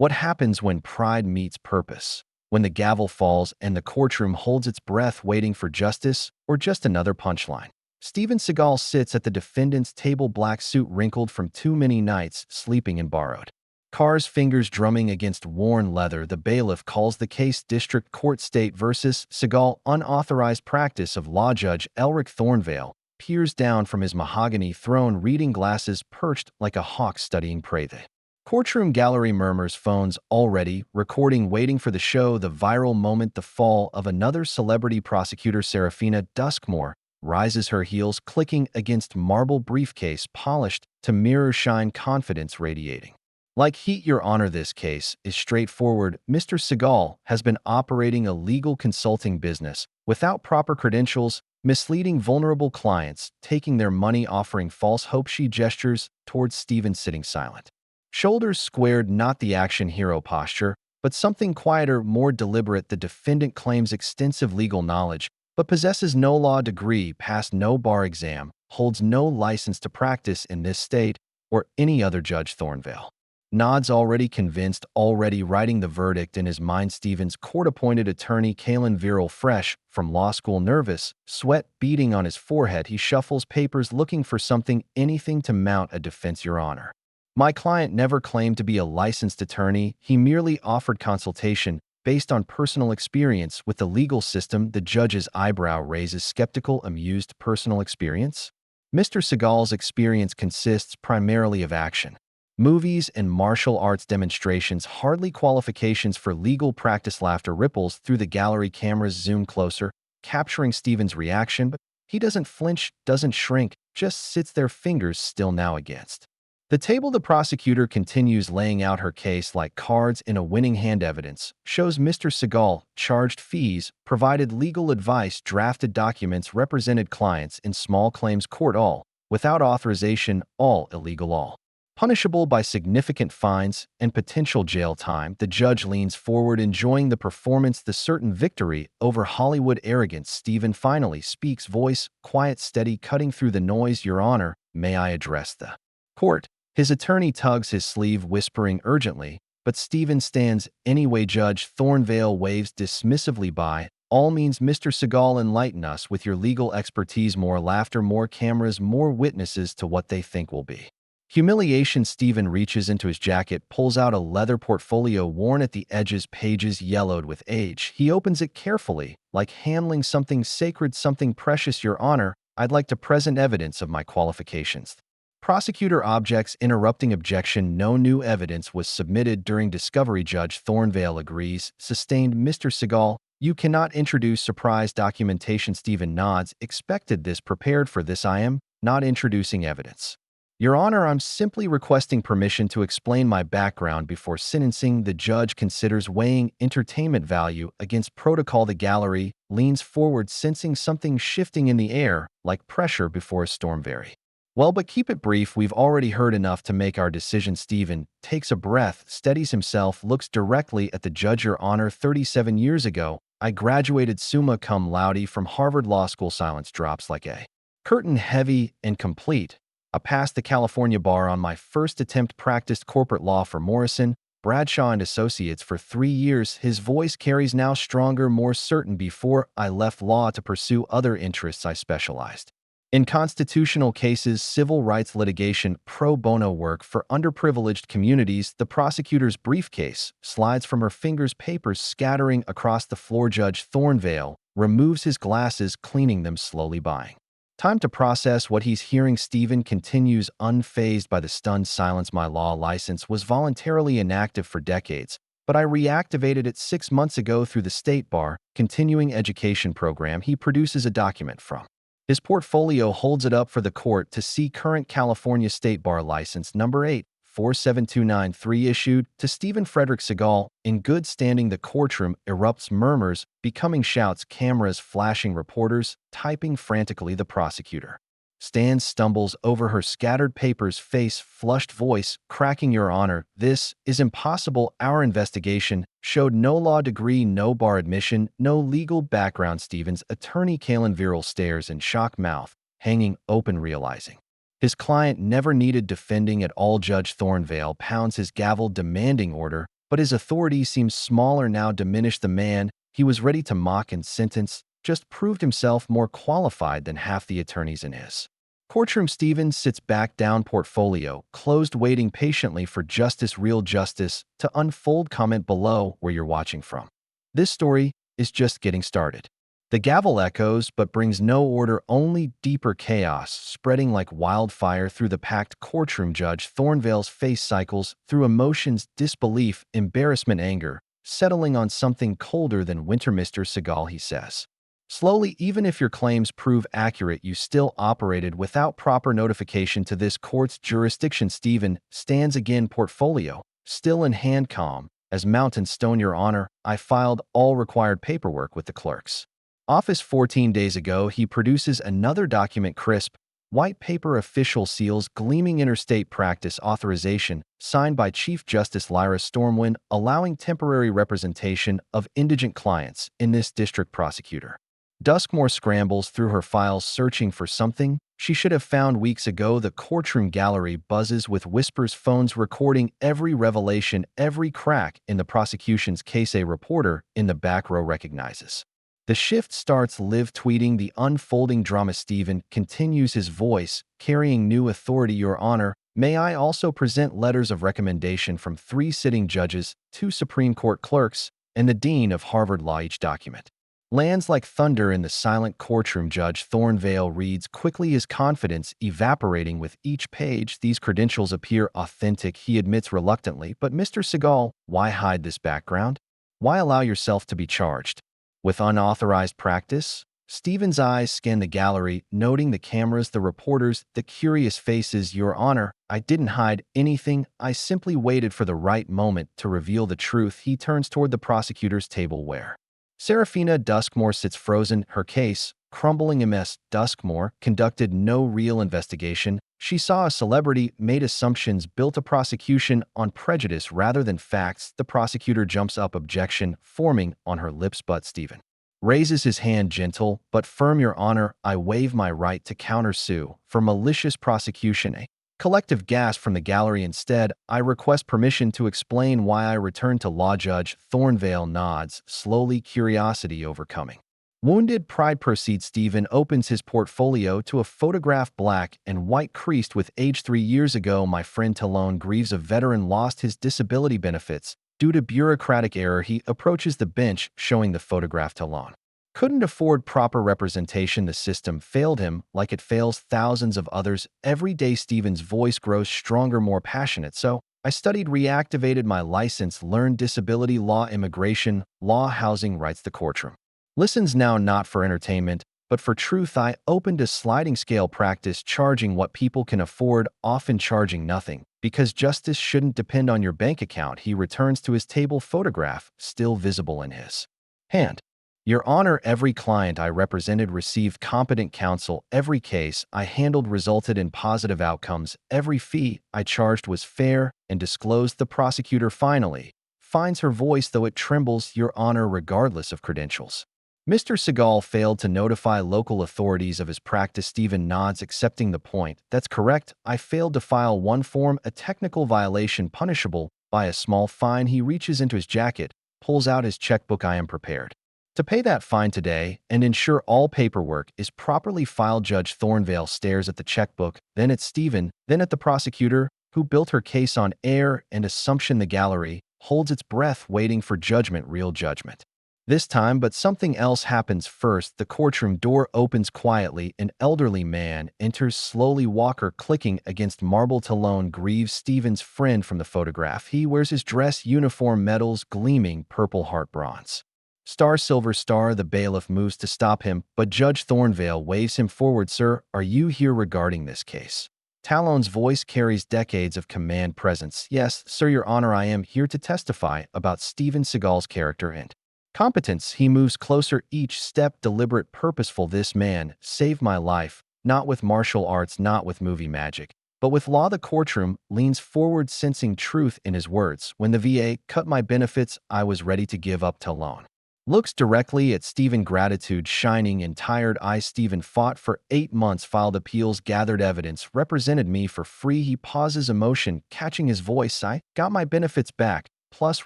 What happens when pride meets purpose? When the gavel falls and the courtroom holds its breath waiting for justice or just another punchline? Steven Seagal sits at the defendant's table, black suit wrinkled from too many nights sleeping in borrowed cars, fingers drumming against worn leather. The bailiff calls the case District Court State versus Seagal. Unauthorized practice of law. Judge Elric Thornvale peers down from his mahogany throne, reading glasses perched like a hawk studying prey. The courtroom gallery murmurs, phones already recording, waiting for the show. The viral moment, the fall of another celebrity. Prosecutor Serafina Duskmore rises, her heels clicking against marble briefcase polished to mirror shine, confidence radiating like heat. Your Honor, this case is straightforward. Mr. Seagal has been operating a legal consulting business without proper credentials, misleading vulnerable clients, taking their money, offering false hope. She gestures towards Steven, sitting silent, shoulders squared, not the action hero posture, but something quieter, more deliberate. The defendant claims extensive legal knowledge, but possesses no law degree, passed no bar exam, holds no license to practice in this state or any other. Judge Thornvale nods, already convinced, already writing the verdict in his mind. Steven's court-appointed attorney, Kalen Viral, fresh from law school, nervous, sweat beading on his forehead, he shuffles papers, looking for something, anything to mount a defense. Your Honor, my client never claimed to be a licensed attorney. He merely offered consultation based on personal experience with the legal system. The judge's eyebrow raises, skeptical, amused. Personal experience? Mr. Seagal's experience consists primarily of action movies and martial arts demonstrations, hardly qualifications for legal practice. Laughter ripples through the gallery, cameras zoom closer, capturing Steven's reaction, but he doesn't flinch, doesn't shrink, just sits there, fingers still. Now against the table, the prosecutor continues laying out her case like cards in a winning hand. Evidence shows Mr. Seagal charged fees, provided legal advice, drafted documents, represented clients in small claims court, all without authorization, all illegal, all punishable by significant fines and potential jail time. The judge leans forward, enjoying the performance, the certain victory over Hollywood arrogance. Steven finally speaks, voice quiet, steady, cutting through the noise. Your Honor, may I address the court? His attorney tugs his sleeve, whispering urgently, but Steven stands anyway. Judge Thornvale waves dismissively by all means. Mr. Seagal, enlighten us with your legal expertise. More laughter, more cameras, more witnesses to what they think will be humiliation. Steven reaches into his jacket, pulls out a leather portfolio worn at the edges, pages yellowed with age. He opens it carefully, like handling something sacred, something precious. Your Honor, I'd like to present evidence of my qualifications. Prosecutor objects, interrupting. Objection. No new evidence was submitted during discovery. Judge Thornvale agrees. Sustained. Mr. Seagal, you cannot introduce surprise documentation. Steven nods. Expected this, prepared for this. I am not introducing evidence. Your Honor, I'm simply requesting permission to explain my background before sentencing. The judge considers, weighing entertainment value against protocol. The gallery leans forward, sensing something shifting in the air, like pressure before a storm. Very well, but keep it brief. We've already heard enough to make our decision. Steven takes a breath, steadies himself, looks directly at the judge. Your Honor, 37 years ago, I graduated summa cum laude from Harvard Law School. Silence drops like a curtain, heavy and complete. I passed the California bar on my first attempt, practiced corporate law for Morrison, Bradshaw and Associates for 3 years. His voice carries now, stronger, more certain. Before I left law to pursue other interests, I specialized in constitutional cases, civil rights litigation, pro bono work for underprivileged communities. The prosecutor's briefcase slides from her fingers, papers scattering across the floor. Judge Thornvale removes his glasses, cleaning them slowly, buying time to process what he's hearing. Steven continues, unfazed by the stunned silence. My law license was voluntarily inactive for decades, but I reactivated it 6 months ago through the State Bar continuing education program. He produces a document from his portfolio, holds it up for the court to see. Current California State Bar license number 847293, issued to Steven Frederick Seagal, in good standing. The courtroom erupts, murmurs becoming shouts, cameras flashing, reporters typing frantically. The prosecutor stands, stumbles over her scattered papers, face flushed, voice cracking. Your Honor, this is impossible. Our investigation showed no law degree, no bar admission, no legal background. Steven's attorney, Kalen Viral, stares in shock, mouth hanging open, realizing his client never needed defending at all. Judge Thornvale pounds his gavel, demanding order. But his authority seems smaller now. Diminished. The man he was ready to mock and sentence just proved himself more qualified than half the attorneys in his courtroom. Stephen sits back down, portfolio closed, waiting patiently for justice, real justice, to unfold. Comment below where you're watching from. This story is just getting started. The gavel echoes but brings no order, only deeper chaos, spreading like wildfire through the packed courtroom. Judge Thornvale's face cycles through emotions: disbelief, embarrassment, anger, settling on something colder than winter. Mr. Seagal, he says slowly, even if your claims prove accurate, you still operated without proper notification to this court's jurisdiction. Stephen stands again, portfolio still in hand, calm as mountain stone. Your Honor, I filed all required paperwork with the clerk's office 14 days ago. He produces another document, crisp white paper, official seals gleaming, interstate practice authorization, signed by Chief Justice Lyra Stormwind, allowing temporary representation of indigent clients in this district. Prosecutor Duskmore scrambles through her files, searching for something she should have found weeks ago. The courtroom gallery buzzes with whispers, phones recording every revelation, every crack in the prosecution's case. A reporter in the back row recognizes the shift, starts live tweeting the unfolding drama. Stephen continues, his voice carrying new authority. Your Honor, may I also present letters of recommendation from 3 sitting judges, 2 Supreme Court clerks, and the Dean of Harvard Law. Each document lands like thunder in the silent courtroom. Judge Thornvale reads quickly, his confidence evaporating with each page. These credentials appear authentic, he admits reluctantly. But Mr. Seagal, why hide this background? Why allow yourself to be charged with unauthorized practice? Stephen's eyes scan the gallery, noting the cameras, the reporters, the curious faces. Your Honor, I didn't hide anything. I simply waited for the right moment to reveal the truth. He turns toward the prosecutor's table where Serafina Duskmore sits, frozen, her case crumbling. Ms. Duskmore conducted no real investigation. She saw a celebrity, made assumptions, built a prosecution on prejudice rather than facts. The prosecutor jumps up, objection forming on her lips, but Stephen raises his hand, gentle but firm. Your Honor, I waive my right to countersue for malicious prosecution. A collective gasp from the gallery. Instead, I request permission to explain why I returned to law. Judge Thornvale nods, slowly, curiosity overcoming wounded pride. Proceed. Stephen opens his portfolio to a photograph, black and white, creased with age. 3 years ago, my friend Talone grieves, a veteran, lost his disability benefits due to bureaucratic error. He approaches the bench, showing the photograph. Talone couldn't afford proper representation. The system failed him like it fails thousands of others every day. Stephen's voice grows stronger, more passionate. So I studied, reactivated my license, learned disability law, immigration law, housing rights. The courtroom listens now, not for entertainment, but for truth. I opened a sliding scale practice, charging what people can afford, often charging nothing, because justice shouldn't depend on your bank account. He returns to his table, photograph still visible in his hand. Your Honor, every client I represented received competent counsel. Every case I handled resulted in positive outcomes. Every fee I charged was fair and disclosed. The prosecutor finally finds her voice, though it trembles. Your Honor, regardless of credentials, Mr. Seagal failed to notify local authorities of his practice. Stephen nods, accepting the point. That's correct. I failed to file one form, a technical violation punishable by a small fine. He reaches into his jacket, pulls out his checkbook. I am prepared to pay that fine today and ensure all paperwork is properly filed. Judge Thornvale stares at the checkbook, then at Stephen, then at the prosecutor, who built her case on air and assumption. The gallery holds its breath, waiting for judgment, real judgment this time. But something else happens first. The courtroom door opens quietly. An elderly man enters slowly, walker clicking against marble. Talone grieves, Stephen's friend from the photograph. He wears his dress uniform, medals gleaming, purple heart, bronze star, silver star. The bailiff moves to stop him, but Judge Thornvale waves him forward. Sir, are you here regarding this case? Talone's voice carries decades of command presence. Yes, sir, Your Honor, I am here to testify about Steven Seagal's character and competence. He moves closer, each step deliberate, purposeful. This man saved my life, not with martial arts, not with movie magic, but with law. The courtroom leans forward, sensing truth in his words. When the VA cut my benefits, I was ready to give up. Talone looks directly at Stephen, gratitude shining in tired eyes. Stephen fought for 8 months, filed appeals, gathered evidence, represented me for free. He pauses, emotion catching his voice. I got my benefits back, plus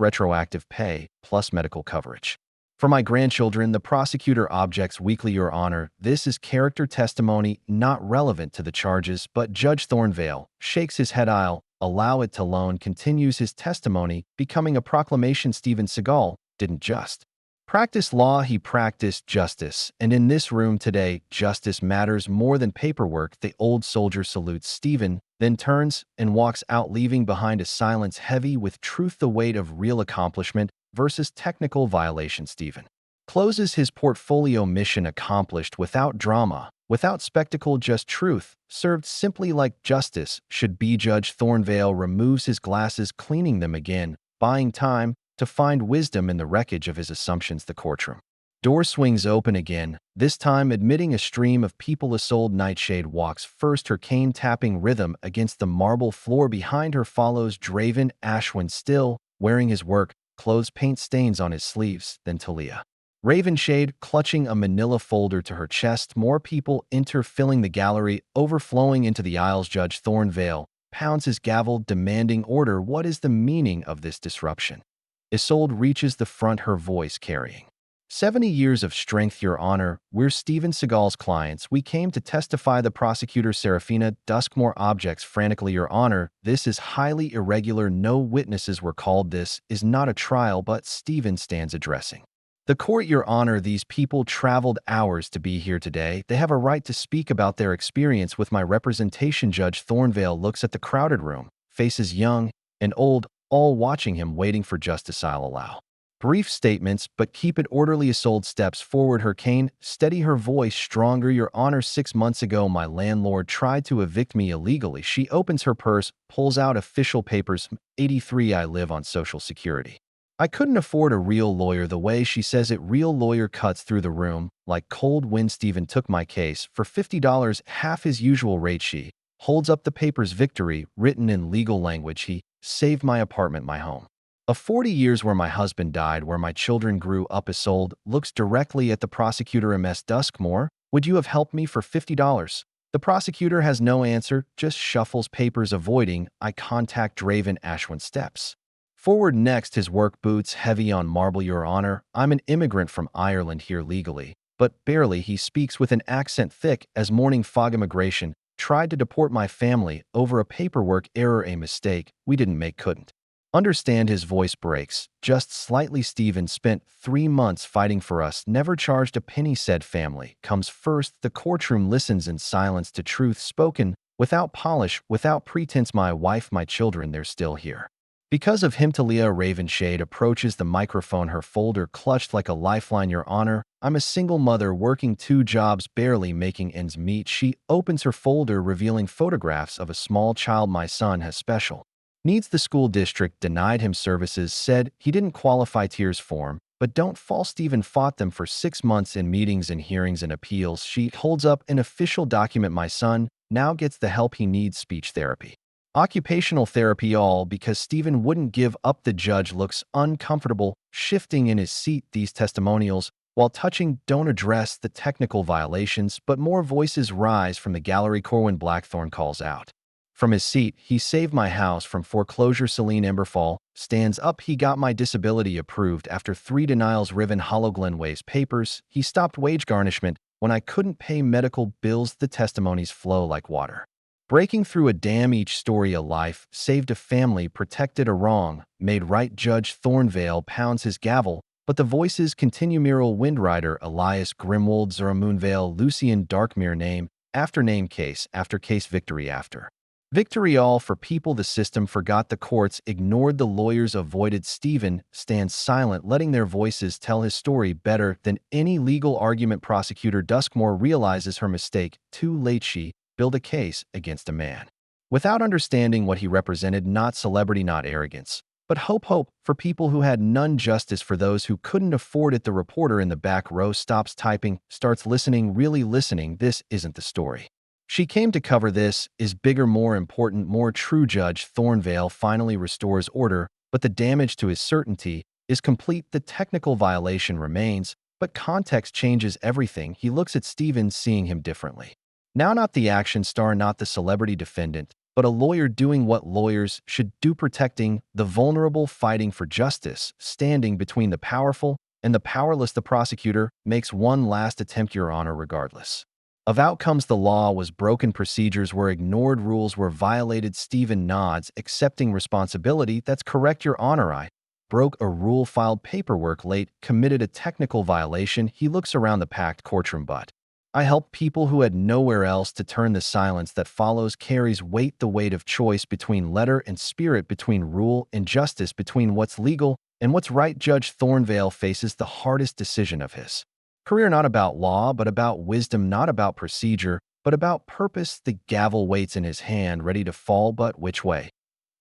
retroactive pay, plus medical coverage. For my grandchildren, the prosecutor objects weekly, Your Honor. This is character testimony not relevant to the charges, but Judge Thornvale shakes his head. I'll allow it to alone, continues his testimony, becoming a proclamation. Steven Seagal didn't just practice law, he practiced justice. And in this room today, justice matters more than paperwork. The old soldier salutes Steven, then turns and walks out, leaving behind a silence heavy with truth, the weight of real accomplishment versus technical violation. Steven closes his portfolio, mission accomplished without drama, without spectacle, just truth, served simply like justice should be. Judge Thornvale removes his glasses, cleaning them again, buying time to find wisdom in the wreckage of his assumptions. The courtroom door swings open again, this time admitting a stream of people. Isolde Nightshade walks first, her cane tapping rhythm against the marble floor. Behind her follows Draven Ashwin, still wearing his work clothes, paint stains on his sleeves. Then Talia Ravenshade, clutching a manila folder to her chest. More people enter, filling the gallery, overflowing into the aisles. Judge Thornvale pounds his gavel, demanding order. What is the meaning of this disruption? Isolde reaches the front, her voice carrying 70 years of strength. Your Honor, we're Steven Seagal's clients. We came to testify. The prosecutor Serafina Duskmore objects frantically. Your Honor, this is highly irregular. No witnesses were called. This is not a trial. But Steven stands, addressing the court. Your Honor, these people traveled hours to be here today. They have a right to speak about their experience with my representation. Judge Thornvale looks at the crowded room, faces young and old, all watching him, waiting for justice. I'll allow brief statements, but keep it orderly. Isolde steps forward, her cane steady, her voice stronger. Your Honor, 6 months ago, my landlord tried to evict me illegally. She opens her purse, pulls out official papers. 83, I live on Social Security. I couldn't afford a real lawyer. The way she says it, real lawyer, cuts through the room like cold wind. Steven took my case for $50, half his usual rate. She holds up the papers. Victory, written in legal language. He saved my apartment, my home of 40 years, where my husband died, where my children grew up. Isolde looks directly at the prosecutor. Ms. Duskmore, would you have helped me for $50? The prosecutor has no answer, just shuffles papers, avoiding eye contact. Draven Ashwin steps forward next, his work boots heavy on marble. Your Honor, I'm an immigrant from Ireland, here legally, but barely. He speaks with an accent thick as morning fog. Immigration tried to deport my family over a paperwork error, a mistake we didn't make, couldn't understand. His voice breaks just slightly. Steven spent 3 months fighting for us, never charged a penny, said family comes first. The courtroom listens in silence to truth spoken without polish, without pretense. My wife, my children, they're still here because of him. Talia Ravenshade approaches the microphone, her folder clutched like a lifeline. Your Honor, I'm a single mother working 2 jobs, barely making ends meet. She opens her folder, revealing photographs of a small child. My son has special needs. The school district denied him services, said he didn't qualify. Tears form, but don't fall. Steven fought them for 6 months in meetings and hearings and appeals. She holds up an official document. My son now gets the help he needs, speech therapy, occupational therapy, all because Steven wouldn't give up. The judge looks uncomfortable, shifting in his seat. These testimonials, while touching, don't address the technical violations, but more voices rise from the gallery. Corwin Blackthorne calls out from his seat, he saved my house from foreclosure. Celine Emberfall stands up. He got my disability approved after 3 denials. Riven Hollowglen waves papers. He stopped wage garnishment when I couldn't pay medical bills. The testimonies flow like water breaking through a dam, each story a life, saved a family, protected a wrong, made right. Judge Thornvale pounds his gavel, but the voices continue. Mural Windrider, Elias Grimwold, Zuramoonvale, Lucian Darkmere, name after name, case after case, victory after victory, all for people the system forgot. The courts ignored, the lawyers avoided. Steven stands silent, letting their voices tell his story better than any legal argument. Prosecutor Duskmore realizes her mistake too late. She build a case against a man without understanding what he represented. Not celebrity, not arrogance, but hope for people who had none. Justice for those who couldn't afford it. The reporter in the back row stops typing, starts listening, really listening. This isn't the story she came to cover. This is bigger, more important, more true. Judge Thornvale finally restores order, but the damage to his certainty is complete. The technical violation remains, but context changes everything. He looks at Steven, seeing him differently. Now not the action star, not the celebrity defendant, but a lawyer doing what lawyers should do, protecting the vulnerable, fighting for justice, standing between the powerful and the powerless. The prosecutor makes one last attempt, Your Honor, regardless of outcomes. The law was broken, procedures were ignored, rules were violated. Stephen nods, accepting responsibility. That's correct, Your Honor. I broke a rule, filed paperwork late, committed a technical violation. He looks around the packed courtroom, but I helped people who had nowhere else to turn. The silence that follows carries weight, the weight of choice between letter and spirit, between rule and justice, between what's legal and what's right. Judge Thornvale faces the hardest decision of his career, not about law, but about wisdom, not about procedure, but about purpose. The gavel waits in his hand, ready to fall, but which way?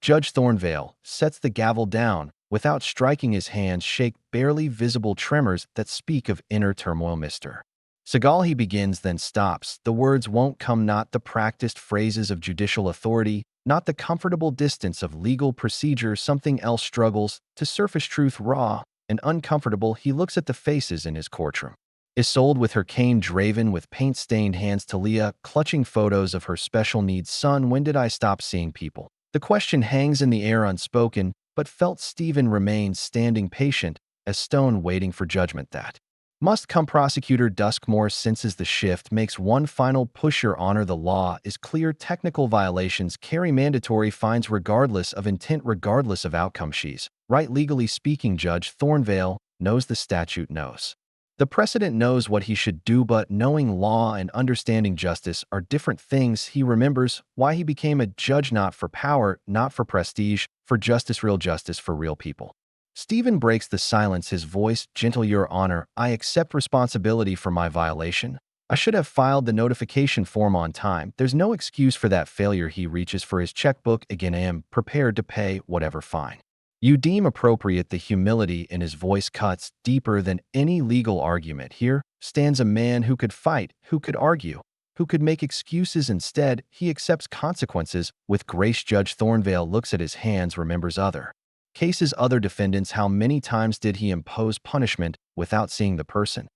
Judge Thornvale sets the gavel down. Without striking, his hands shake, barely visible tremors that speak of inner turmoil. Mr. Seagal, he begins, then stops. The words won't come, not the practiced phrases of judicial authority, not the comfortable distance of legal procedure. Something else struggles to surface, truth, raw and uncomfortable. He looks at the faces in his courtroom. Isolde with her cane draven with paint-stained hands, Talia clutching photos of her special needs son. When did I stop seeing people? The question hangs in the air, unspoken, but felt. Stephen remains standing, patient as stone, waiting for judgment that must come. Prosecutor Duskmore senses the shift, makes one final push. Your Honor, the law is clear. Technical violations carry mandatory fines regardless of intent, regardless of outcome. She's right, legally speaking. Judge Thornvale knows the statute, knows the precedent, knows what he should do, but knowing law and understanding justice are different things. He remembers why he became a judge, not for power, not for prestige, for justice, real justice for real people. Stephen breaks the silence, his voice gentle. Your Honor, I accept responsibility for my violation. I should have filed the notification form on time. There's no excuse for that failure. He reaches for his checkbook again. I am prepared to pay whatever fine you deem appropriate. The humility in his voice cuts deeper than any legal argument. Here stands a man who could fight, who could argue, who could make excuses. Instead, he accepts consequences with grace. Judge Thornvale looks at his hands, remembers other cases, other defendants. How many times did he impose punishment without seeing the person?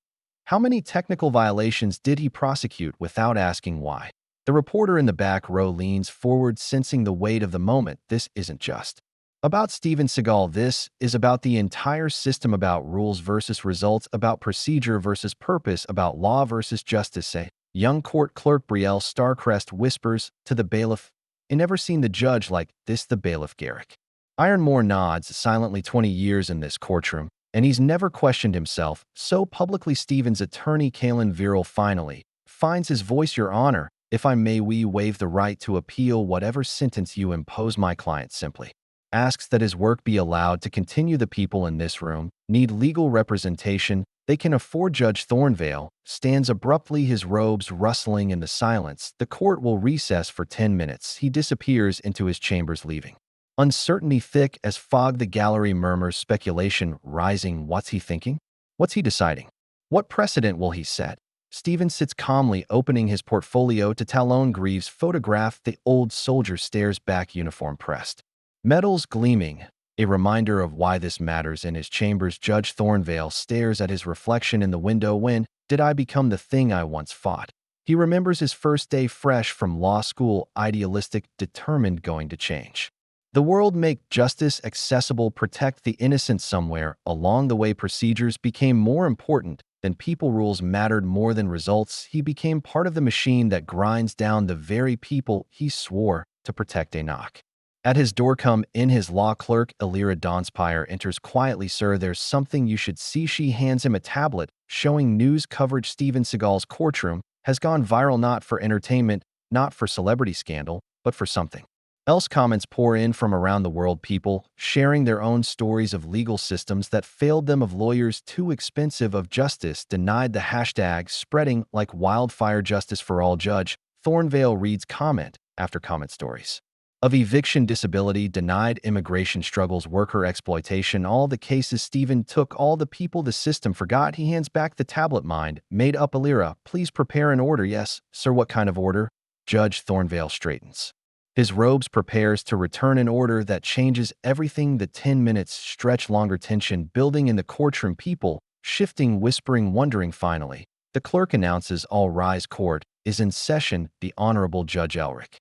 How many technical violations did he prosecute without asking why? The reporter in the back row leans forward, sensing the weight of the moment. This isn't just about Steven Seagal. This is about the entire system, about rules versus results, about procedure versus purpose, about law versus justice. A young court clerk, Brielle Starcrest, whispers to the bailiff, "I never seen the judge like this." The bailiff, Garrick Ironmore, nods silently. 20 years in this courtroom, and he's never questioned himself so publicly. Stephen's attorney, Kalen Viral, finally finds his voice. Your Honor, if I may, we waive the right to appeal whatever sentence you impose. My client simply asks that his work be allowed to continue. The people in this room need legal representation they can afford. Judge Thornvale stands abruptly, his robes rustling in the silence. The court will recess for 10 minutes. He disappears into his chambers, leaving uncertainty thick as fog. The gallery murmurs, speculation rising. What's he thinking? What's he deciding? What precedent will he set? Stephen sits calmly, opening his portfolio to Talon Greaves' photograph. The old soldier stares back, uniform pressed, medals gleaming, a reminder of why this matters. In his chambers, Judge Thornvale stares at his reflection in the window. When did I become the thing I once fought? He remembers his first day fresh from law school, idealistic, determined, going to change the world, make justice accessible, protect the innocent. Somewhere along the way, procedures became more important than people. Rules mattered more than results. He became part of the machine that grinds down the very people he swore to protect. A knock at his door. Come in. His law clerk, Elira Donspire, enters quietly. Sir, there's something you should see. She hands him a tablet showing news coverage. Steven Seagal's courtroom has gone viral, not for entertainment, not for celebrity scandal, but for something else. Comments pour in from around the world, people sharing their own stories of legal systems that failed them, of lawyers too expensive, of justice denied. The hashtag spreading like wildfire. Justice for all. Judge Thornvale reads comment after comment, stories of eviction, disability denied, immigration struggles, worker exploitation, all the cases Stephen took, all the people the system forgot. He hands back the tablet. Mind made up. Elira, please prepare an order. Yes, sir. What kind of order? Judge Thornvale straightens his robes, prepares to return an order that changes everything. The 10 minutes stretch longer, tension building in the courtroom, people shifting, whispering, wondering. Finally, the clerk announces, all rise. Court is in session. The Honorable Judge Elric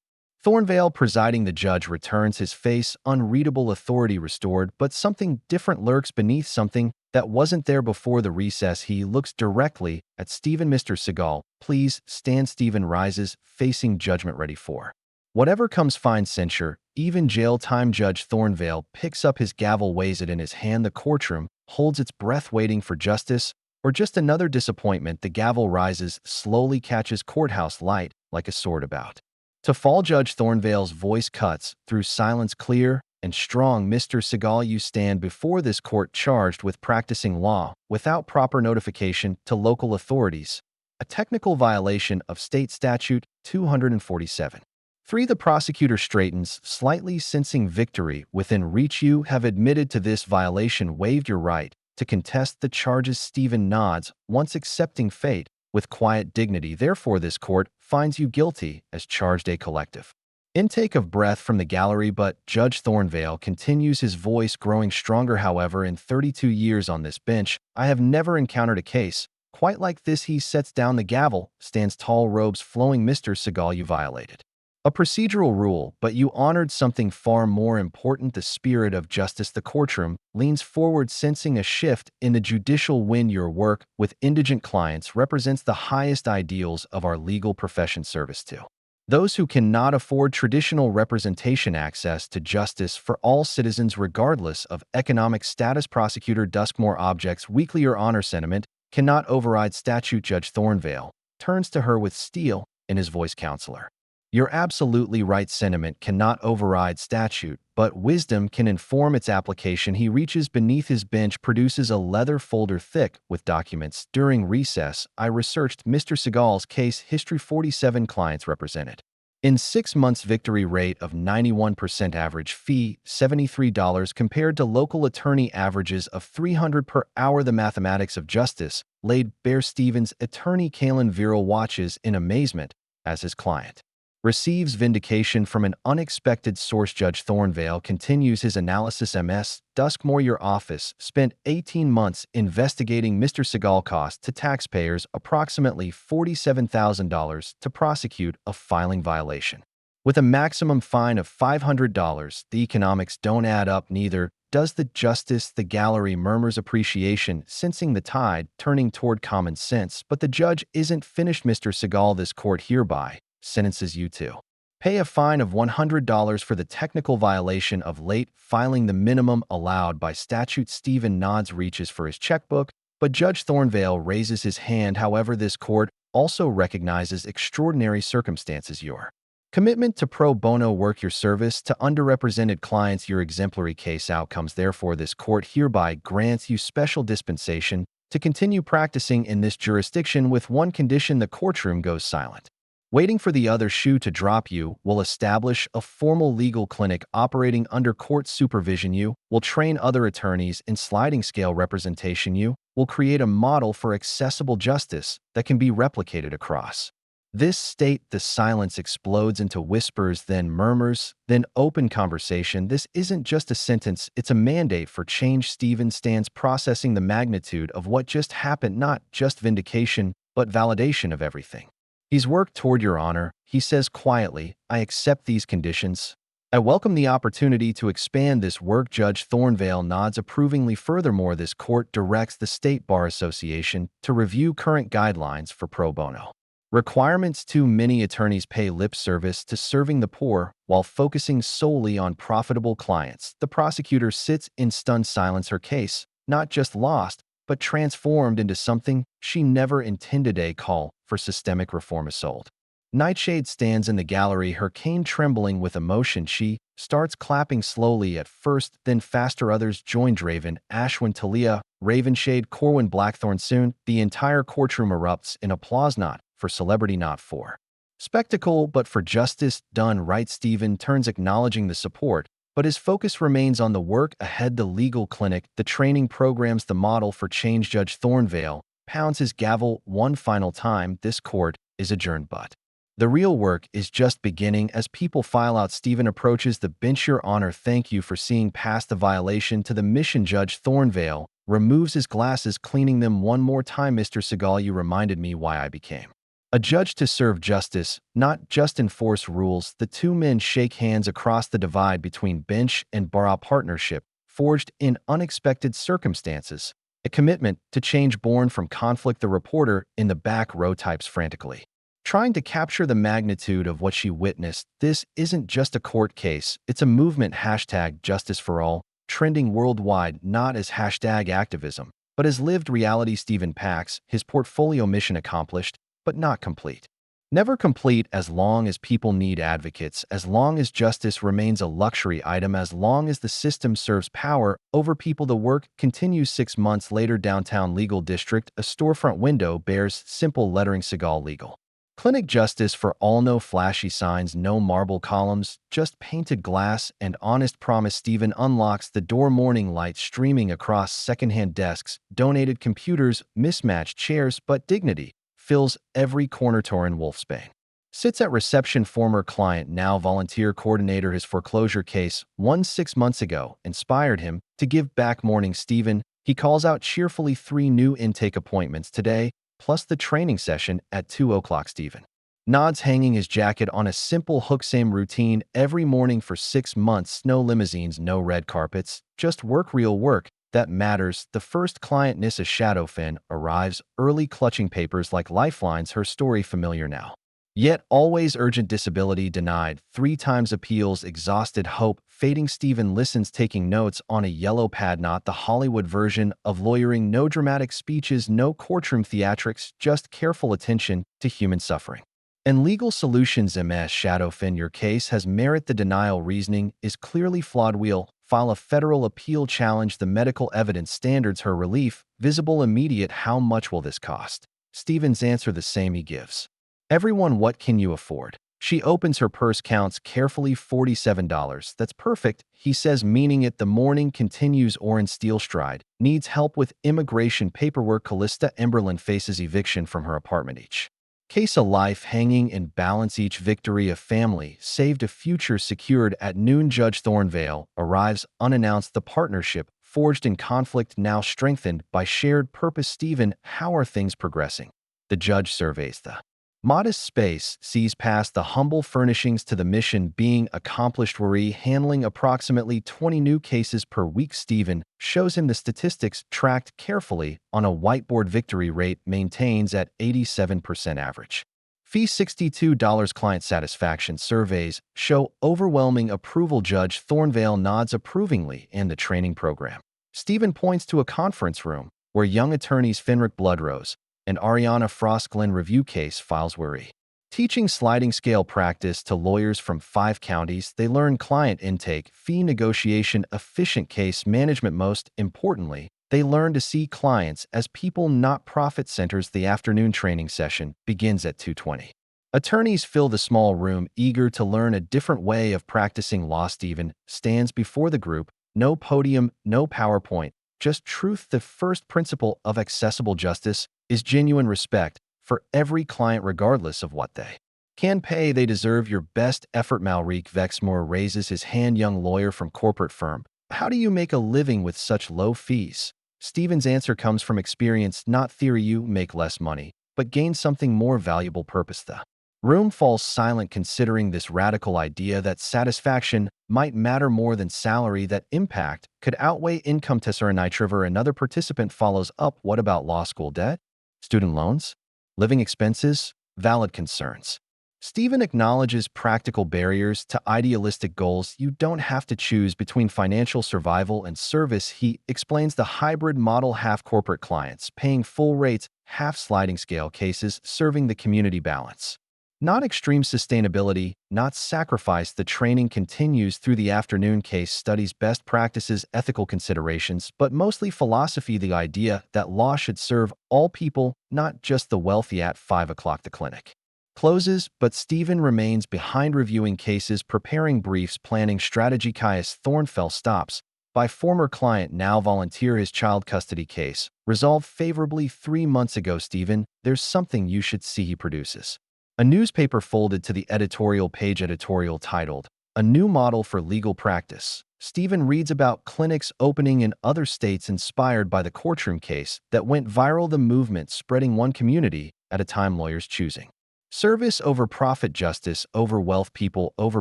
Thornvale presiding, the judge returns, his face unreadable, authority restored, but something different lurks beneath, something that wasn't there before the recess. He looks directly at Stephen. Mr. Seagal, please stand. Stephen rises, facing judgment, ready for whatever comes. Fine, censure, even jail time. Judge Thornvale picks up his gavel, weighs it in his hand. The courtroom holds its breath, waiting for justice or just another disappointment. The gavel rises, slowly catches courthouse light like a sword about to fall. Judge Thornvale's voice cuts through silence, clear and strong. Mr. Seagal, you stand before this court charged with practicing law without proper notification to local authorities, a technical violation of State Statute 247. 3. The prosecutor straightens, slightly sensing victory within reach. You have admitted to this violation, waived your right to contest the charges. Stephen nods, once accepting fate with quiet dignity. Therefore, this court finds you guilty as charged. A collective intake of breath from the gallery, but Judge Thornvale continues, his voice growing stronger. However, in 32 years on this bench, I have never encountered a case quite like this. He sets down the gavel, stands tall, robes flowing. Mr. Seagal, you violated a procedural rule, but you honored something far more important, the spirit of justice. The courtroom leans forward, sensing a shift in the judicial wind. Your work with indigent clients represents the highest ideals of our legal profession, service to those who cannot afford traditional representation, access to justice for all citizens regardless of economic status. Prosecutor Duskmore objects weakly, your honor sentiment cannot override statute. Judge Thornvale turns to her with steel in his voice. Counselor, you're absolutely right. Sentiment cannot override statute, but wisdom can inform its application. He reaches beneath his bench, produces a leather folder thick with documents. During recess, I researched Mr. Seagal's case history. 47 clients represented in 6 months, victory rate of 91%, average fee $73 compared to local attorney averages of $300 per hour. The mathematics of justice laid bare. Stephen's attorney Kalen Viral watches in amazement as his client receives vindication from an unexpected source. Judge Thornvale continues his analysis. Ms. Duskmore, your office spent 18 months investigating Mr. Seagal, cost to taxpayers approximately $47,000 to prosecute a filing violation, with a maximum fine of $500. The economics don't add up, neither does the justice. The gallery murmurs appreciation, sensing the tide turning toward common sense. But the judge isn't finished. Mr. Seagal, this court hereby sentences you to pay a fine of $100 for the technical violation of late filing, the minimum allowed by statute. Stephen nods, reaches for his checkbook, but Judge Thornvale raises his hand. However, this court also recognizes extraordinary circumstances, your commitment to pro bono work, your service to underrepresented clients, your exemplary case outcomes. Therefore, this court hereby grants you special dispensation to continue practicing in this jurisdiction with one condition. The courtroom goes silent, waiting for the other shoe to drop. You will establish a formal legal clinic operating under court supervision. You will train other attorneys in sliding scale representation. You will create a model for accessible justice that can be replicated across this state. The silence explodes into whispers, then murmurs, then open conversation. This isn't just a sentence, it's a mandate for change. Stephen stands, processing the magnitude of what just happened, not just vindication, but validation of everything he's worked toward. Your honor, he says quietly, I accept these conditions. I welcome the opportunity to expand this work. Judge Thornvale nods approvingly. Furthermore, this court directs the State Bar Association to review current guidelines for pro bono requirements. Too many attorneys pay lip service to serving the poor while focusing solely on profitable clients. The prosecutor sits in stunned silence, her case not just lost, but transformed into something she never intended. A call for systemic reform is sold. Nightshade stands in the gallery, her cane trembling with emotion. She starts clapping slowly, at first, then faster. Others join. Draven, Ashwin, Talia, Ravenshade, Corwin, Blackthorn. Soon, the entire courtroom erupts in applause, not for celebrity, not for spectacle, but for justice done right. Stephen turns, acknowledging the support, but his focus remains on the work ahead, the legal clinic, the training programs, the model for change. Judge Thornvale pounds his gavel one final time. This court is adjourned, but the real work is just beginning. As people file out, Stephen approaches the bench. Your honor, thank you for seeing past the violation to the mission. Judge Thornvale removes his glasses, cleaning them one more time. Mr. Seagal, you reminded me why I became A judge to serve justice, not just enforce rules. The two men shake hands across the divide between bench and bar partnership, forged in unexpected circumstances. A commitment to change born from conflict. The reporter in the back row types frantically, trying to capture the magnitude of what she witnessed. This isn't just a court case, it's a movement. Hashtag Justice for All, trending worldwide not as hashtag activism, but as lived reality. Stephen Pax, his portfolio mission accomplished, but not complete. Never complete as long as people need advocates, as long as justice remains a luxury item, as long as the system serves power over people. The work continues 6 months later. Downtown legal district, a storefront window bears simple lettering: Seagal Legal Clinic. Justice for all. No flashy signs, no marble columns, just painted glass and honest promise. Stephen unlocks the door, morning light streaming across secondhand desks, donated computers, mismatched chairs, but dignity fills every corner. Torin Wolfsbane sits at reception. Former client, now volunteer coordinator. His foreclosure case, won 6 months ago, inspired him to give back. Morning Stephen, he calls out cheerfully. 3 new intake appointments today, plus the training session at 2 o'clock. Stephen nods, hanging his jacket on a simple hook. Same routine every morning for 6 months. No limousines, no red carpets, just work, real work that matters. The first client, Nissa Shadowfin, arrives early, clutching papers like lifelines. Her story familiar now, yet always urgent. Disability denied 3 times, appeals exhausted, hope fading. Stephen listens, taking notes on a yellow pad. Not the Hollywood version of lawyering, no dramatic speeches, no courtroom theatrics, just careful attention to human suffering and legal solutions. Ms. Shadowfin, your case has merit. The denial reasoning is clearly flawed. We'll file a federal appeal, challenge the medical evidence standards. Her relief, visible, immediate. How much will this cost? Stephen's answer the same he gives everyone: what can you afford? She opens her purse, counts carefully. $47. That's perfect, he says, meaning it. The morning continues. Oren Steelstride needs help with immigration paperwork. Callista Emberlin faces eviction from her apartment. Each case a life hanging in balance, each victory a family saved, a future secured. At noon, Judge Thornvale arrives unannounced. The partnership, forged in conflict, now strengthened by shared purpose. Stephen, how are things progressing? The judge surveys the modest space, sees past the humble furnishings to the mission being accomplished. Worry, handling approximately 20 new cases per week. Stephen shows him the statistics tracked carefully on a whiteboard. Victory rate maintains at 87% average. Fee $62. Client satisfaction surveys show overwhelming approval. Judge Thornvale nods approvingly. And the training program? Stephen points to a conference room where young attorneys Fenric Bloodrose and Ariana Frostglen review case files. Worry, teaching sliding scale practice to lawyers from 5 counties. They learn client intake, fee negotiation, efficient case management. Most importantly, they learn to see clients as people, not profit centers. The afternoon training session begins at 2:20. Attorneys fill the small room, eager to learn a different way of practicing law. Stephen stands before the group. No podium, no PowerPoint, just truth. The first principle of accessible justice is genuine respect for every client, regardless of what they can pay. They deserve your best effort. Malric Vexmore raises his hand. Young lawyer from corporate firm, how do you make a living with such low fees? Stephen's answer comes from experience, not theory. You make less money, but gain something more valuable: purpose. The room falls silent, considering this radical idea that satisfaction might matter more than salary, that impact could outweigh income. Tesseranitriver, another participant, follows up. What about law school debt? Student loans? Living expenses? Valid concerns. Stephen acknowledges practical barriers to idealistic goals. You don't have to choose between financial survival and service. He explains the hybrid model: half corporate clients paying full rates, half sliding scale cases serving the community. Balance, not extreme sustainability, not sacrifice. The training continues through the afternoon. Case studies, best practices, ethical considerations, but mostly philosophy. The idea that law should serve all people, not just the wealthy. At 5 o'clock, the clinic closes, but Stephen remains behind, reviewing cases, preparing briefs, planning strategy. Caius Thornfell stops by former client, now volunteer. His child custody case resolved favorably 3 months ago. Stephen, there's something you should see. He produces a newspaper folded to the editorial page, editorial titled, "A New Model for Legal Practice." Stephen reads about clinics opening in other states inspired by the courtroom case that went viral. The movement spreading one community at a time, lawyers choosing Service over profit, justice over wealth, people over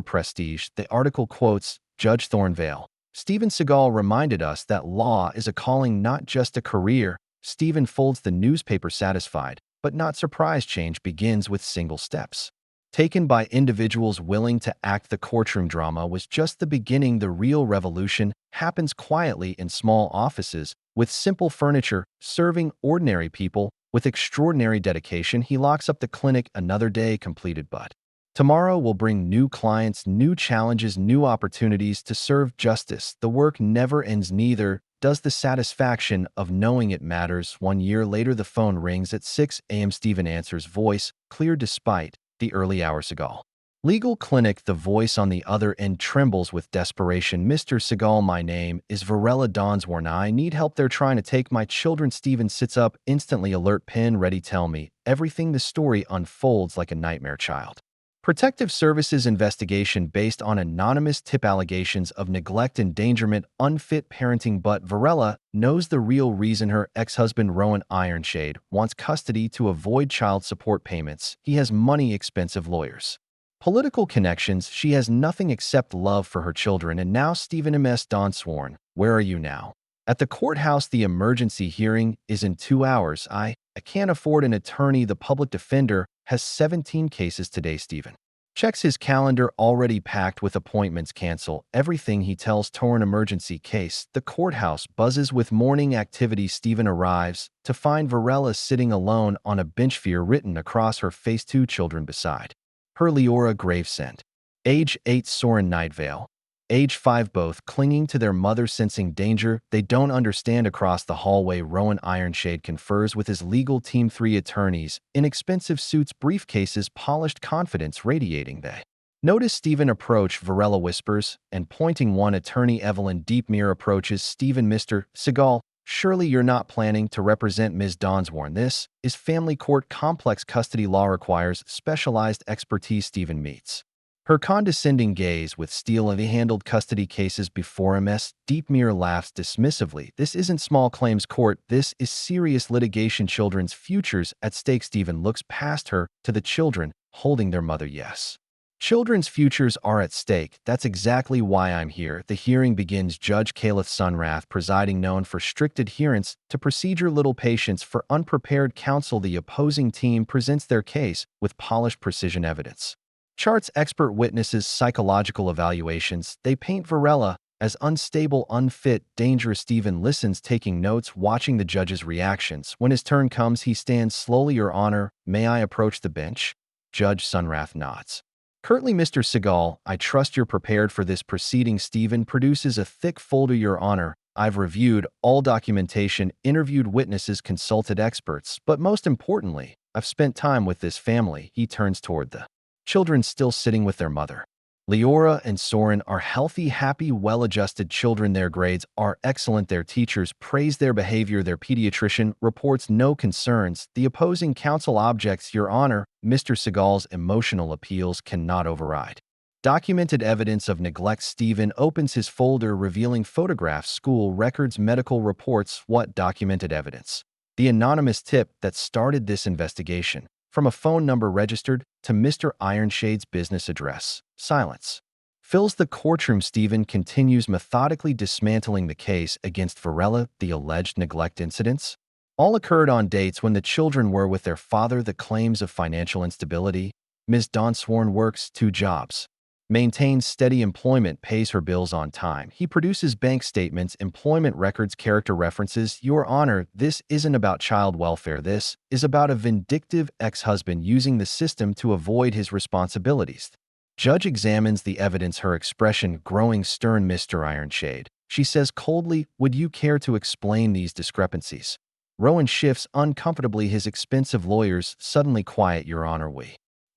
prestige. The article quotes Judge Thornvale. Steven Seagal reminded us that law is a calling, not just a career. Stephen folds the newspaper satisfied, but not surprised. Change begins with single steps taken by individuals willing to act. The courtroom drama was just the beginning. The real revolution happens quietly in small offices with simple furniture, serving ordinary people with extraordinary dedication. He locks up the clinic. Another day completed, but tomorrow will bring new clients, new challenges, new opportunities to serve justice. The work never ends, neither does the satisfaction of knowing it matters. 1 year later, the phone rings at 6 a.m. Stephen answers, voice clear despite the early hour. Seagal. Legal clinic. The voice on the other end trembles with desperation. Mr. Seagal, my name is Varela Donsworn. I need help. They're trying to take my children. Stephen sits up, instantly alert, pen ready. Tell me everything. The story unfolds like a nightmare. Child Protective Services investigation based on anonymous tip, allegations of neglect, endangerment, unfit parenting. But Varela knows the real reason. Her ex-husband Rowan Ironshade wants custody to avoid child support payments. He has money, expensive lawyers, political connections. She has nothing except love for her children. And now Stephen M.S. Donsworn, where are you now? At the courthouse. The emergency hearing is in 2 hours. I can't afford an attorney. The public defender has 17 cases today. Stephen checks his calendar, already packed with appointments. Cancel everything, he tells. Torn emergency case. The courthouse buzzes with morning activity. Stephen arrives to find Varela sitting alone on a bench, fear written across her face, 2 children beside her, Leora Gravesend, age 8, Soren Nightvale, age 5, both clinging to their mother, sensing danger they don't understand. Across the hallway, Rowan Ironshade confers with his legal team, 3 attorneys, inexpensive suits, briefcases, polished confidence radiating. They notice Stephen approach. Varela whispers, and pointing one attorney, Evelyn Deepmere, approaches Stephen. Mr. Seagal, surely you're not planning to represent Ms. Donsworn. This is family court. Complex custody law requires specialized expertise. Stephen meets her condescending gaze with steel. Have handled custody cases before? Ms. Deepmere laughs dismissively. This isn't small claims court. This is serious litigation. Children's futures at stake. Stephen looks past her to the children holding their mother. Yes, children's futures are at stake. That's exactly why I'm here. The hearing begins. Judge Caleb Sunrath presiding, known for strict adherence to procedure, little patience for unprepared counsel. The opposing team presents their case with polished precision, evidence charts, expert witnesses, psychological evaluations. They paint Varela as unstable, unfit, dangerous. Stephen listens, taking notes, watching the judge's reactions. When his turn comes, he stands slowly. Your Honor, may I approach the bench? Judge Sunrath nods curtly. Mr. Seagal, I trust you're prepared for this proceeding. Stephen produces a thick folder. Your Honor, I've reviewed all documentation, interviewed witnesses, consulted experts, but most importantly, I've spent time with this family. He turns toward the children still sitting with their mother. Leora and Soren are healthy, happy, well-adjusted children. Their grades are excellent. Their teachers praise their behavior. Their pediatrician reports no concerns. The opposing counsel objects. Your Honor, Mr. Seagal's emotional appeals cannot override documented evidence of neglect. Stephen opens his folder, revealing photographs, school records, medical reports. What documented evidence? The anonymous tip that started this investigation, from a phone number registered to Mr. Ironshade's business address. Silence fills the courtroom. Stephen continues, methodically dismantling the case against Varela. The alleged neglect incidents all occurred on dates when the children were with their father. The claims of financial instability. Ms. Donsworn works 2 jobs, maintains steady employment, pays her bills on time. He produces bank statements, employment records, character references. Your Honor, this isn't about child welfare. This is about a vindictive ex-husband using the system to avoid his responsibilities. Judge examines the evidence, her expression growing stern. Mr. Ironshade, she says coldly, would you care to explain these discrepancies? Rowan shifts uncomfortably, his expensive lawyers suddenly quiet. Your Honor,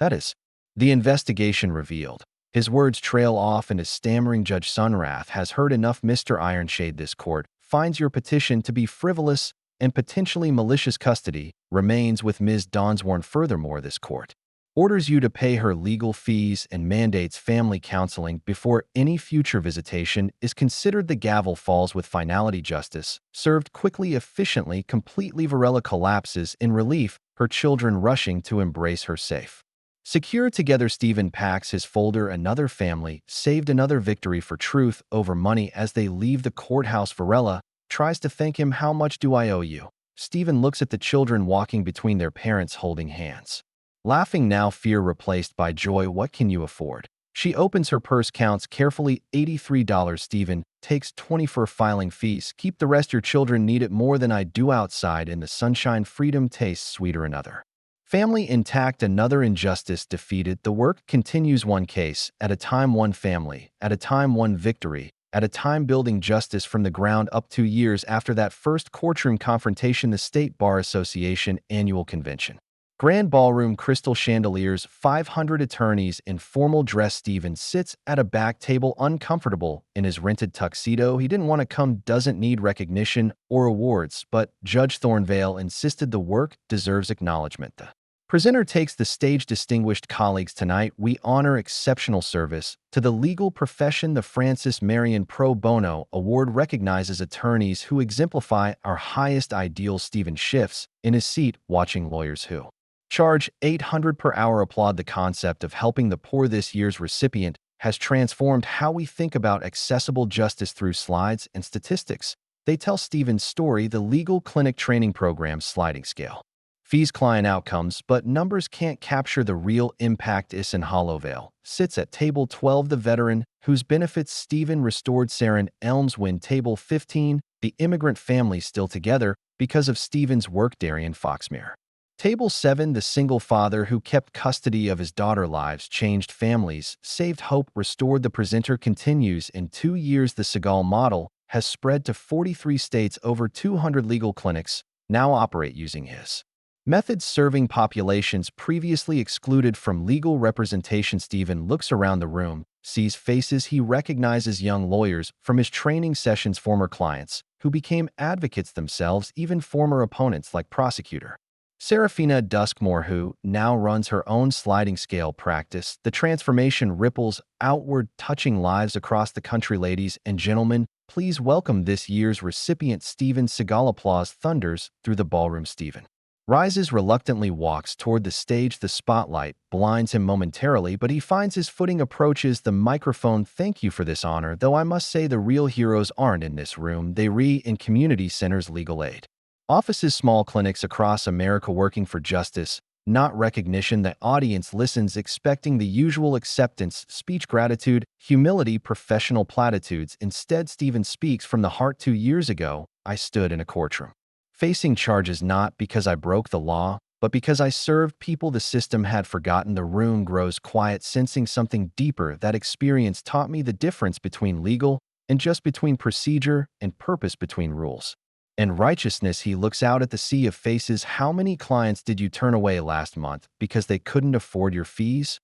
that is, the investigation revealed. His words trail off and a stammering. Judge Sunrath has heard enough. Mr. Ironshade, this court finds your petition to be frivolous and potentially malicious. Custody remains with Ms. Donsworn. Furthermore, this court orders you to pay her legal fees and mandates family counseling before any future visitation is considered. The gavel falls with finality. Justice served quickly, efficiently, completely. Varela collapses in relief, her children rushing to embrace her. Safe Secure together, Stephen packs his folder. Another family saved another victory for truth over money as they leave the courthouse. Varela tries to thank him. How much do I owe you? Stephen looks at the children walking between their parents holding hands. Laughing now, fear replaced by joy. What can you afford? She opens her purse, counts carefully. $83. Stephen takes 20 for filing fees. Keep the rest. Your children need it more than I do. Outside in the sunshine, freedom tastes sweeter. Another family intact, another injustice defeated. The work continues, one case at a time, one family at a time, one victory at a time, building justice from the ground up. 2 years after that first courtroom confrontation, the State Bar Association annual convention. Grand ballroom, crystal chandeliers, 500 attorneys in formal dress. Stephen sits at a back table, uncomfortable in his rented tuxedo. He didn't want to come, doesn't need recognition or awards, but Judge Thornvale insisted the work deserves acknowledgement. The presenter takes the stage. Distinguished colleagues, tonight we honor exceptional service to the legal profession. The Francis Marion Pro Bono Award recognizes attorneys who exemplify our highest ideals. Stephen shifts in his seat, watching lawyers who charge $800 per hour applaud. The concept of helping the poor. This year's recipient has transformed how we think about accessible justice through slides and statistics. They tell Stephen's story. The legal clinic training program sliding scale. Fees, client outcomes, but numbers can't capture the real impact. Ison Hollowvale sits at table 12. The veteran whose benefits Stephen restored. Saren Elmswind, table 15. The immigrant family still together because of Stephen's work. Darian Foxmere, table 7. The single father who kept custody of his daughter. Lives changed, families saved, hope restored. The presenter continues. In 2 years, the Seagal model has spread to 43 states. Over 200 legal clinics now operate using his methods, serving populations previously excluded from legal representation. Stephen looks around the room, sees faces he recognizes, young lawyers from his training sessions, former clients who became advocates themselves, even former opponents like prosecutor Serafina Duskmore, who now runs her own sliding scale practice. The transformation ripples outward, touching lives across the country. Ladies and gentlemen, please welcome this year's recipient, Stephen Seagal. Applause thunders through the ballroom. Stephen rises reluctantly, walks toward the stage. The spotlight blinds him momentarily, but he finds his footing, approaches the microphone. Thank you for this honor, though I must say the real heroes aren't in this room. They in community centers, legal aid offices, small clinics across America, working for justice, not recognition. The audience listens, expecting the usual acceptance, speech, gratitude, humility, professional platitudes. Instead, Stephen speaks from the heart. 2 years ago, I stood in a courtroom facing charges not because I broke the law, but because I served people the system had forgotten. The room grows quiet, sensing something deeper. That experience taught me the difference between legal and just, between procedure and purpose, between rules and righteousness. He looks out at the sea of faces. How many clients did you turn away last month because they couldn't afford your fees?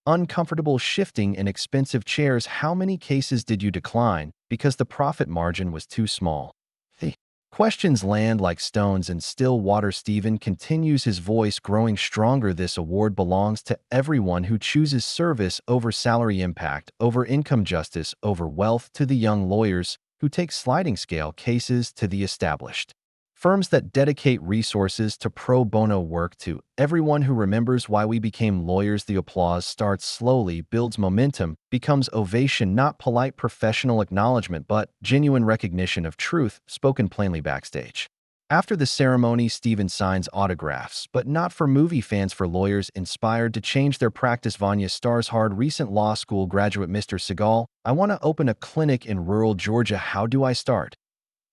Uncomfortable shifting in expensive chairs. How many cases did you decline because the profit margin was too small? Questions land like stones in still water. Stephen continues, his voice growing stronger. This award belongs to everyone who chooses service over salary, impact over income, justice over wealth. To the young lawyers who take sliding scale cases, to the established firms that dedicate resources to pro bono work, to everyone who remembers why we became lawyers. The applause starts slowly, builds momentum, becomes ovation, not polite professional acknowledgement, but genuine recognition of truth spoken plainly. Backstage, after the ceremony, Stephen signs autographs, but not for movie fans, for lawyers inspired to change their practice. Vanya stars hard, recent law school graduate. Mr. Seagal, I want to open a clinic in rural Georgia. How do I start?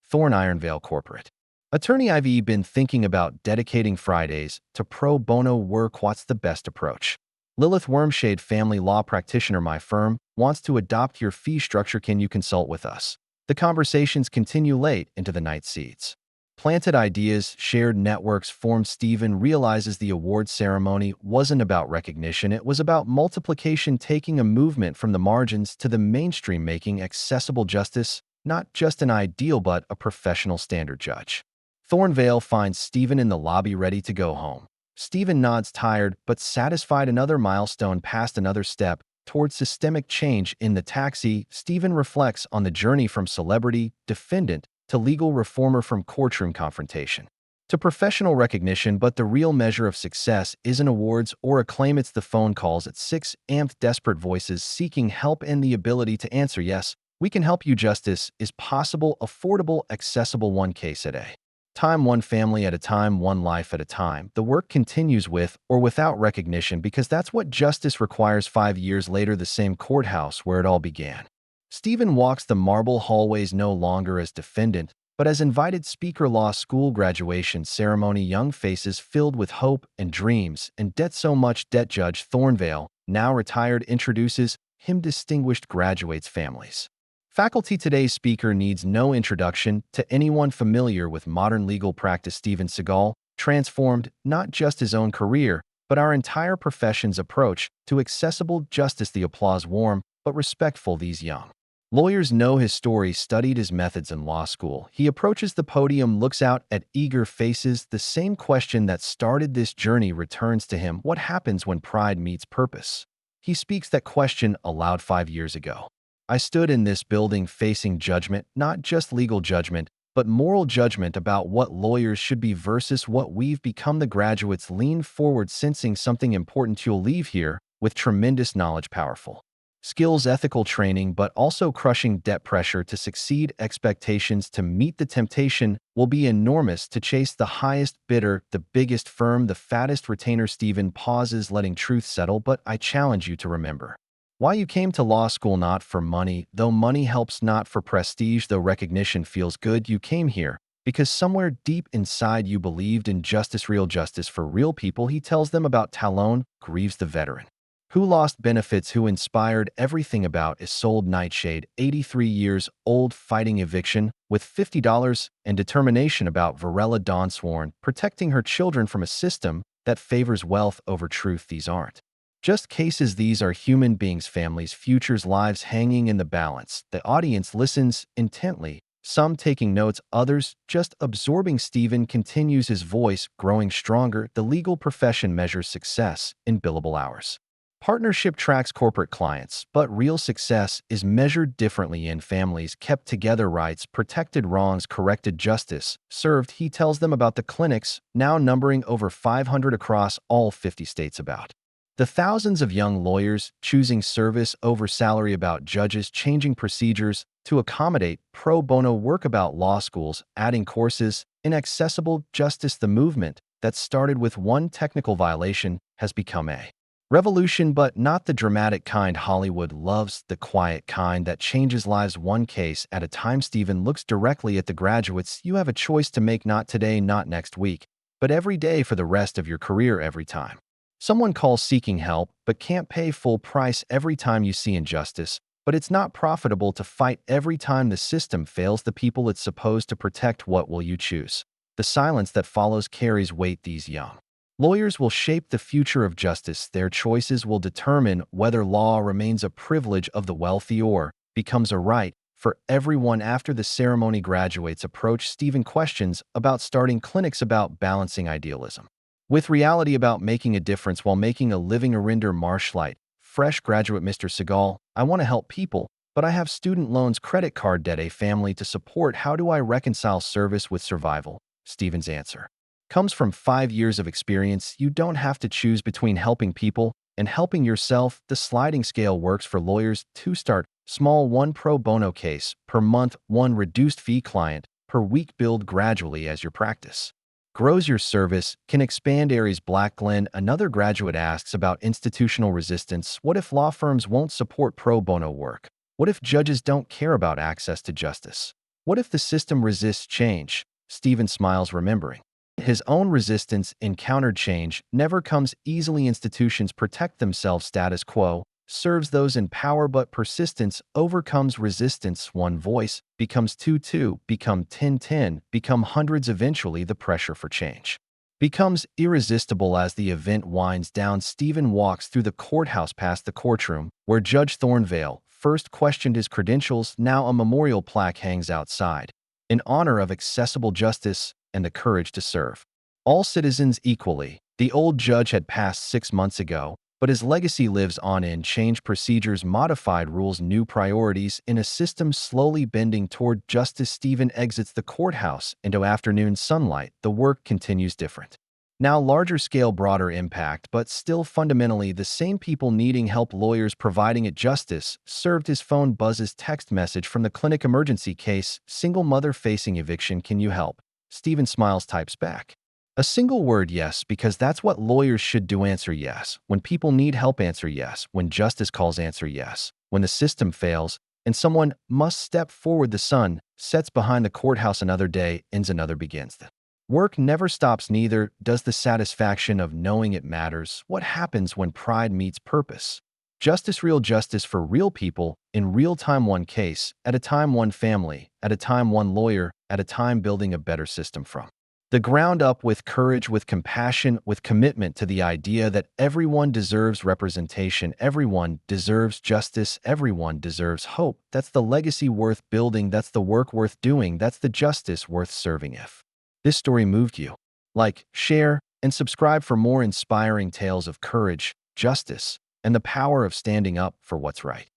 Thorn Ironvale corporate attorney, I've been thinking about dedicating Fridays to pro bono work. What's the best approach? Lilith Wormshade, family law practitioner. My firm wants to adopt your fee structure. Can you consult with us? The conversations continue late into the night. Seeds planted, ideas, shared, networks formed. Stephen realizes the award ceremony wasn't about recognition. It was about multiplication, taking a movement from the margins to the mainstream, making accessible justice not just an ideal but a professional standard. Judge Thornvale finds Stephen in the lobby, ready to go home. Stephen nods, tired but satisfied. Another milestone passed, another step towards systemic change. In the taxi, Stephen reflects on the journey from celebrity defendant to legal reformer, from courtroom confrontation to professional recognition, but the real measure of success isn't awards or acclaim, it's the phone calls at 6 a.m. desperate voices seeking help and the ability to answer, yes, we can help you. Justice is possible, affordable, accessible, one case a day. Time, one family at a time, one life at a time. The work continues with or without recognition because that's what justice requires. 5 years later, the same courthouse where it all began. Stephen walks the marble hallways no longer as defendant, but as invited speaker. Law school graduation ceremony, young faces filled with hope and dreams and debt, so much debt. Judge Thornvale, now retired, introduces him. Distinguished graduates, families, faculty. Today's speaker needs no introduction to anyone familiar with modern legal practice. Steven Seagal transformed not just his own career, but our entire profession's approach to accessible justice. The applause warm but respectful. These young lawyers know his story, studied his methods in law school. He approaches the podium, looks out at eager faces. The same question that started this journey returns to him. What happens when pride meets purpose? He speaks that question aloud. 5 years ago, I stood in this building facing judgment, not just legal judgment, but moral judgment about what lawyers should be versus what we've become. The graduates leaned forward, sensing something important. You'll leave here with tremendous knowledge, powerful skills, ethical training, but also crushing debt pressure to succeed. Expectations to meet the temptation will be enormous to chase the highest bidder, the biggest firm, the fattest retainer. Stephen pauses, letting truth settle. But I challenge you to remember why you came to law school. Not for money, though money helps, not for prestige, though recognition feels good. You came here because somewhere deep inside you believed in justice, real justice for real people. He tells them about Talon Greaves, the veteran who lost benefits, who inspired everything about Isolde Nightshade, 83 years old, fighting eviction with $50 and determination. About Varela Dawnsworn, protecting her children from a system that favors wealth over truth. These aren't just cases, these are human beings, families, futures, lives hanging in the balance. The audience listens intently, some taking notes, others just absorbing. Stephen continues, his voice growing stronger. The legal profession measures success in billable hours. Partnership tracks corporate clients, but real success is measured differently in families kept together, rights protected, wrongs corrected, justice served. He tells them about the clinics, now numbering over 500 across all 50 states, about the thousands of young lawyers choosing service over salary, about judges changing procedures to accommodate pro bono work, about law schools adding courses in accessible justice. The movement that started with one technical violation has become a revolution, but not the dramatic kind Hollywood loves, the quiet kind that changes lives one case at a time. Stephen looks directly at the graduates. You have a choice to make, not today, not next week, but every day for the rest of your career. Every time someone calls seeking help but can't pay full price, every time you see injustice, but it's not profitable to fight, every time the system fails the people it's supposed to protect, what will you choose? The silence that follows carries weight. These young lawyers will shape the future of justice. Their choices will determine whether law remains a privilege of the wealthy or becomes a right for everyone. After the ceremony, graduates approach Stephen, questions about starting clinics, about balancing idealism with reality, about making a difference while making a living. Arinder Marshlight, fresh graduate. Mr. Seagal, I want to help people, but I have student loans, credit card debt, a family to support. How do I reconcile service with survival? Stephen's answer comes from 5 years of experience. You don't have to choose between helping people and helping yourself. The sliding scale works for lawyers. To start small, one pro bono case per month, one reduced fee client per week. Build gradually as your practice grows. Your service can expand. Aries Black Glenn, another graduate, asks about institutional resistance. What if law firms won't support pro bono work? What if judges don't care about access to justice? What if the system resists change? Stephen smiles, remembering his own resistance encountered change never comes easily. Institutions protect themselves. Status quo serves those in power, but persistence overcomes resistance. One voice becomes two, become 10, become hundreds. Eventually, the pressure for change becomes irresistible. As the event winds down, Stephen walks through the courthouse, past the courtroom where Judge Thornvale first questioned his credentials. Now a memorial plaque hangs outside in honor of accessible justice and the courage to serve all citizens equally. The old judge had passed 6 months ago, But his legacy lives on in changed procedures, modified rules, new priorities, in a system slowly bending toward justice. Stephen exits the courthouse into afternoon sunlight. The work continues different. Now larger scale, broader impact, but still fundamentally the same people needing help, lawyers providing it. Justice served. His phone buzzes. Text message from the clinic. Emergency case. Single mother facing eviction. Can you help? Stephen smiles, types back a single word, yes, because that's what lawyers should do. Answer yes. When people need help, answer yes. When justice calls, answer yes. When the system fails and someone must step forward, the sun sets behind the courthouse. Another day ends, another begins. The work never stops, neither does the satisfaction of knowing it matters. What happens when pride meets purpose? Justice, real justice for real people, in real time, one case at a time, one family at a time, one lawyer at a time, building a better system from the ground up, with courage, with compassion, with commitment to the idea that everyone deserves representation, everyone deserves justice, everyone deserves hope. That's the legacy worth building, that's the work worth doing, that's the justice worth serving. If this story moved you, like, share, and subscribe for more inspiring tales of courage, justice, and the power of standing up for what's right.